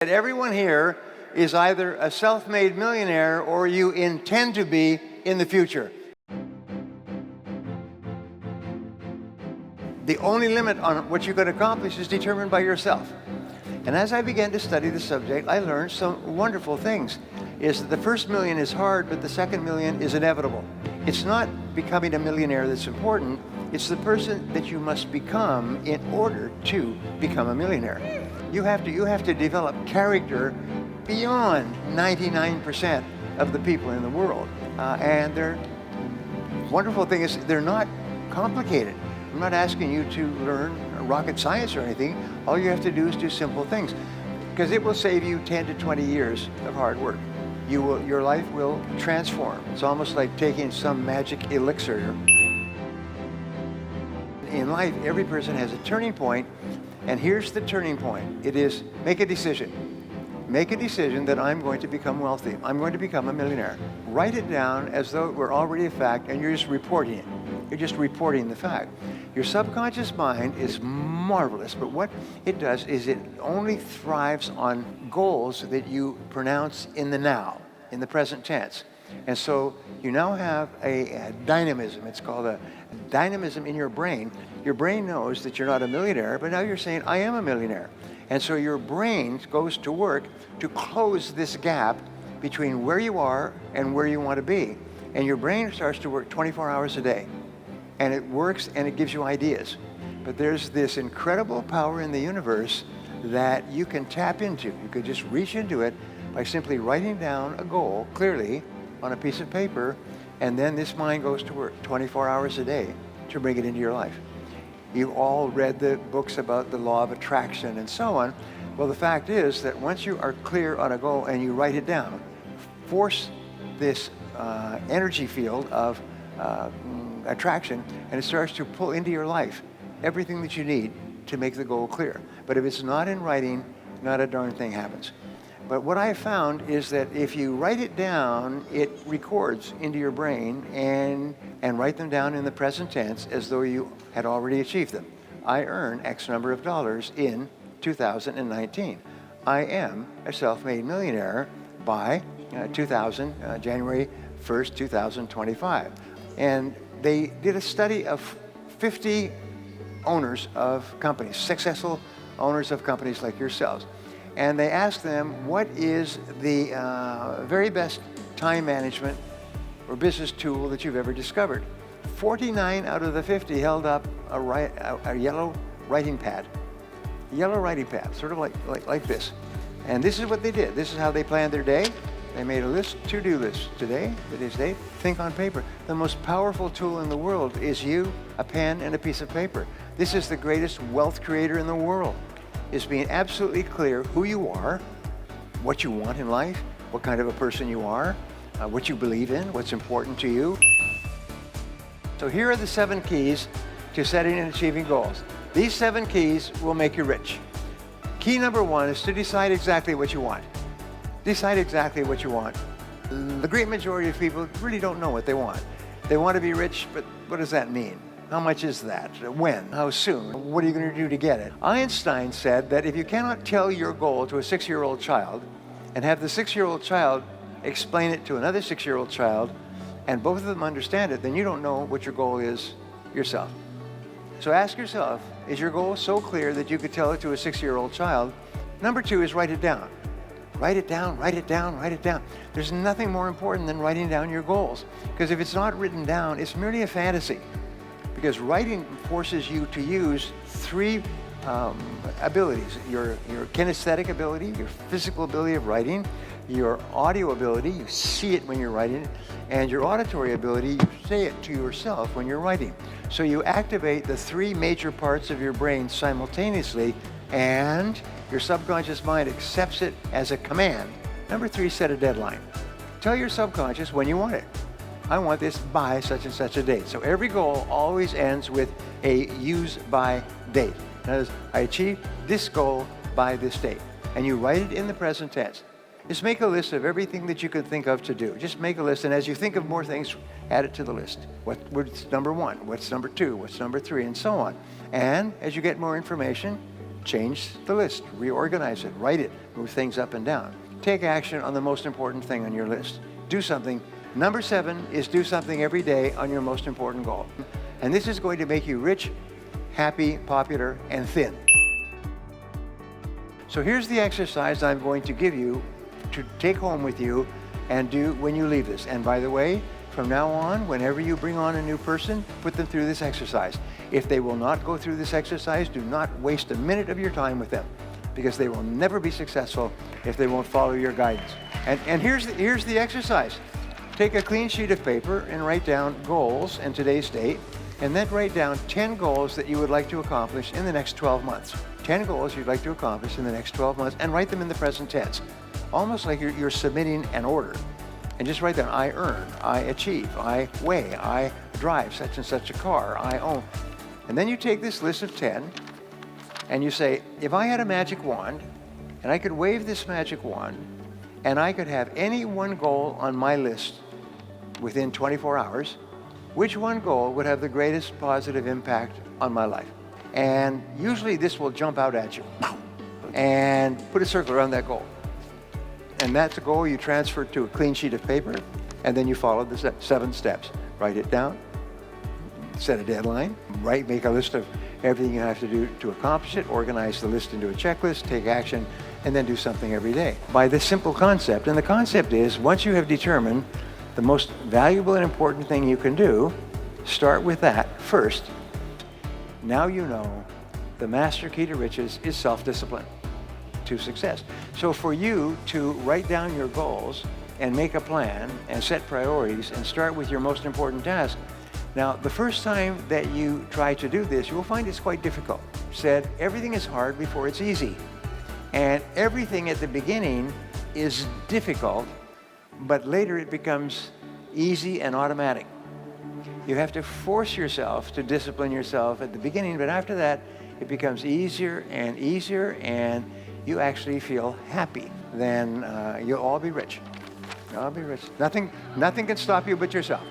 That everyone here is either a self-made millionaire or you intend to be in the future. The only limit on what you can accomplish is determined by yourself. And as I began to study the subject, I learned some wonderful things. Is that the first million is hard, but the second million is inevitable. It's not becoming a millionaire that's important, it's the person that you must become in order to become a millionaire. You have to develop character beyond 99% of the people in the world. And the wonderful thing is they're not complicated. I'm not asking you to learn rocket science or anything. All you have to do is do simple things, because it will save you 10 to 20 years of hard work. Your life will transform. It's almost like taking some magic elixir. In life, every person has a turning point, and here's the turning point. It is make a decision. Make a decision that I'm going to become wealthy. I'm going to become a millionaire. Write it down as though it were already a fact, and you're just reporting it. You're just reporting the fact. Your subconscious mind is marvelous, but what it does is it only thrives on goals that you pronounce in the now, in the present tense. And so you now have a dynamism. It's called a dynamism in your brain. Your brain knows that you're not a millionaire, but now you're saying, I am a millionaire. And so your brain goes to work to close this gap between where you are and where you want to be. And your brain starts to work 24 hours a day. And it works and it gives you ideas. But there's this incredible power in the universe that you can tap into. You could just reach into it by simply writing down a goal clearly on a piece of paper, and then this mind goes to work 24 hours a day to bring it into your life. You've all read the books about the law of attraction and so on. Well, the fact is that once you are clear on a goal and you write it down, force this energy field of attraction, and it starts to pull into your life everything that you need to make the goal clear. But if it's not in writing, not a darn thing happens. But what I found is that if you write it down, it records into your brain and write them down in the present tense as though you had already achieved them. I earn X number of dollars in 2019. I am a self-made millionaire by January 1st, 2025. And they did a study of 50 owners of companies, successful owners of companies like yourselves. And they asked them, what is the very best time management or business tool that you've ever discovered? 49 out of the 50 held up a yellow writing pad. Yellow writing pad, sort of like this. And this is what they did. This is how they planned their day. They made a list, to-do list. Today, today's date, think on paper. The most powerful tool in the world is you, a pen, and a piece of paper. This is the greatest wealth creator in the world. Is being absolutely clear who you are, what you want in life, what kind of a person you are, what you believe in, what's important to you. So here are the 7 keys to setting and achieving goals. These 7 keys will make you rich. Key number 1 is to decide exactly what you want. Decide exactly what you want. The great majority of people really don't know what they want. They want to be rich, but what does that mean? How much is that? When? How soon? What are you going to do to get it? Einstein said that if you cannot tell your goal to a 6-year-old child and have the 6-year-old child explain it to another 6-year-old child and both of them understand it, then you don't know what your goal is yourself. So ask yourself, is your goal so clear that you could tell it to a 6-year-old child? Number 2 is write it down. Write it down, write it down, write it down. There's nothing more important than writing down your goals, because if it's not written down, it's merely a fantasy. Because writing forces you to use 3 abilities. Your kinesthetic ability, your physical ability of writing, your audio ability, you see it when you're writing, and your auditory ability, you say it to yourself when you're writing. So you activate the 3 major parts of your brain simultaneously, and your subconscious mind accepts it as a command. Number 3, set a deadline. Tell your subconscious when you want it. I want this by such and such a date. So every goal always ends with a use by date. In other words, I achieved this goal by this date. And you write it in the present tense. Just make a list of everything that you could think of to do. Just make a list, and as you think of more things, add it to the list. What's number 1? What's number 2? What's number 3? And so on. And as you get more information, change the list, reorganize it, write it, move things up and down. Take action on the most important thing on your list. Do something. Number 7 is do something every day on your most important goal. And this is going to make you rich, happy, popular, and thin. So here's the exercise I'm going to give you to take home with you and do when you leave this. And by the way, from now on, whenever you bring on a new person, put them through this exercise. If they will not go through this exercise, do not waste a minute of your time with them, because they will never be successful if they won't follow your guidance. And here's the exercise. Take a clean sheet of paper and write down goals and today's date, and then write down 10 goals that you would like to accomplish in the next 12 months. 10 goals you'd like to accomplish in the next 12 months, and write them in the present tense, almost like you're submitting an order. And just write down, I earn, I achieve, I weigh, I drive such and such a car, I own. And then you take this list of 10 and you say, if I had a magic wand and I could wave this magic wand and I could have any one goal on my list within 24 hours, which one goal would have the greatest positive impact on my life? And usually this will jump out at you. And put a circle around that goal. And that's a goal you transfer to a clean sheet of paper, and then you follow the 7 steps. Write it down, set a deadline, make a list of everything you have to do to accomplish it, organize the list into a checklist, take action, and then do something every day. By this simple concept, and the concept is, once you have determined the most valuable and important thing you can do, start with that first. Now you know the master key to riches is self-discipline to success. So for you to write down your goals and make a plan and set priorities and start with your most important task. Now, the first time that you try to do this, you will find it's quite difficult. Said, everything is hard before it's easy. And everything at the beginning is difficult, but later it becomes easy and automatic. You have to force yourself to discipline yourself at the beginning, but after that, it becomes easier, and you actually feel happy. Then you'll all be rich. You'll all be rich. Nothing can stop you but yourself.